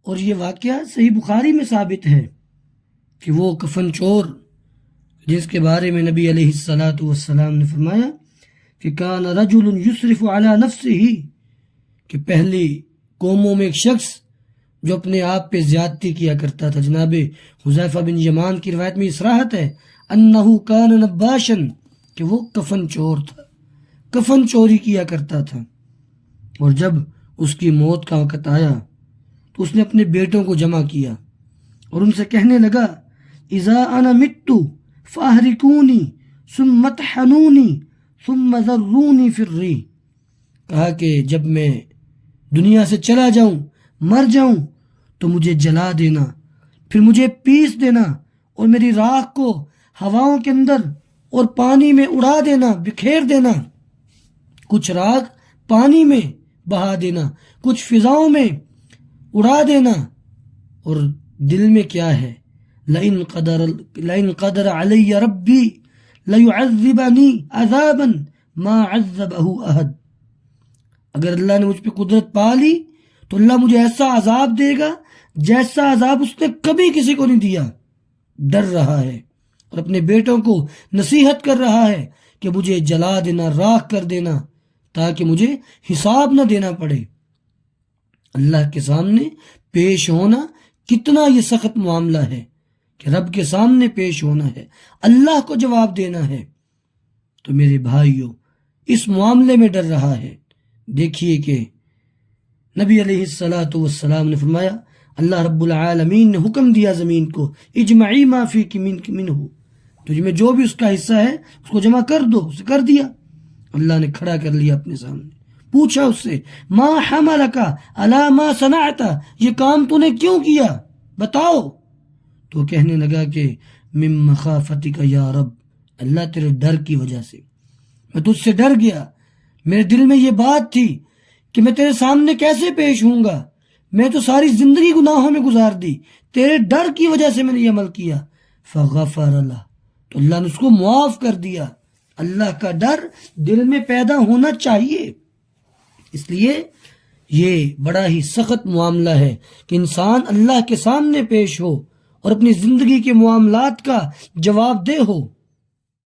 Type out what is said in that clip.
اور یہ واقعہ صحیح بخاری میں ثابت ہے کہ وہ کفن چور جس کے بارے میں نبی علیہ الصلاۃ والسلام نے فرمایا کہ کان رجل یسرف علی نفسہ، کہ پہلی قوموں میں ایک شخص جو اپنے آپ پہ زیادتی کیا کرتا تھا. جناب حذیفہ بن یمان کی روایت میں صراحت ہے انہ کان نباشا، کہ وہ کفن چور تھا، کفن چوری کیا کرتا تھا. اور جب اس کی موت کا وقت آیا تو اس نے اپنے بیٹوں کو جمع کیا اور ان سے کہنے لگا اذا انا مت فاحرقونی ثم اطحنونی ثم ذرونی فی الریح، کہا کہ جب میں دنیا سے چلا جاؤں، مر جاؤں، تو مجھے جلا دینا، پھر مجھے پیس دینا اور میری راکھ کو ہواؤں کے اندر اور پانی میں اڑا دینا، بکھیر دینا. کچھ راکھ پانی میں بہا دینا، کچھ فضاؤں میں اڑا دینا. اور دل میں کیا ہے، لئن قدر علی ربی لیعذبنی عذابا ما عذبہ احد، اگر اللہ نے مجھ پہ قدرت پا لی تو اللہ مجھے ایسا عذاب دے گا جیسا عذاب اس نے کبھی کسی کو نہیں دیا. ڈر رہا ہے اور اپنے بیٹوں کو نصیحت کر رہا ہے کہ مجھے جلا دینا، راکھ کر دینا، تاکہ مجھے حساب نہ دینا پڑے. اللہ کے سامنے پیش ہونا کتنا یہ سخت معاملہ ہے کہ رب کے سامنے پیش ہونا ہے، اللہ کو جواب دینا ہے. تو میرے بھائیوں، اس معاملے میں ڈر رہا ہے. دیکھیے کہ نبی علیہ الصلاۃ والسلام نے فرمایا، اللہ رب العالمین نے حکم دیا زمین کو اجمعی ما فیک منہ، تجھ میں جو بھی اس کا حصہ ہے اس کو جمع کر دو. اسے کر دیا، اللہ نے کھڑا کر لیا اپنے سامنے. پوچھا اس سے ما حملک علی ما صنعت، یہ کام تو نے کیوں کیا، بتاؤ. تو کہنے لگا کہ من مخافتک یا رب، اللہ تیرے ڈر کی وجہ سے میں تجھ سے ڈر گیا. میرے دل میں یہ بات تھی کہ میں تیرے سامنے کیسے پیش ہوں گا، میں تو ساری زندگی گناہوں میں گزار دی، تیرے ڈر کی وجہ سے میں نے یہ عمل کیا. فغفر اللہ، تو اللہ نے اس کو معاف کر دیا. اللہ کا ڈر دل میں پیدا ہونا چاہیے. اس لیے یہ بڑا ہی سخت معاملہ ہے کہ انسان اللہ کے سامنے پیش ہو اور اپنی زندگی کے معاملات کا جواب دہ ہو.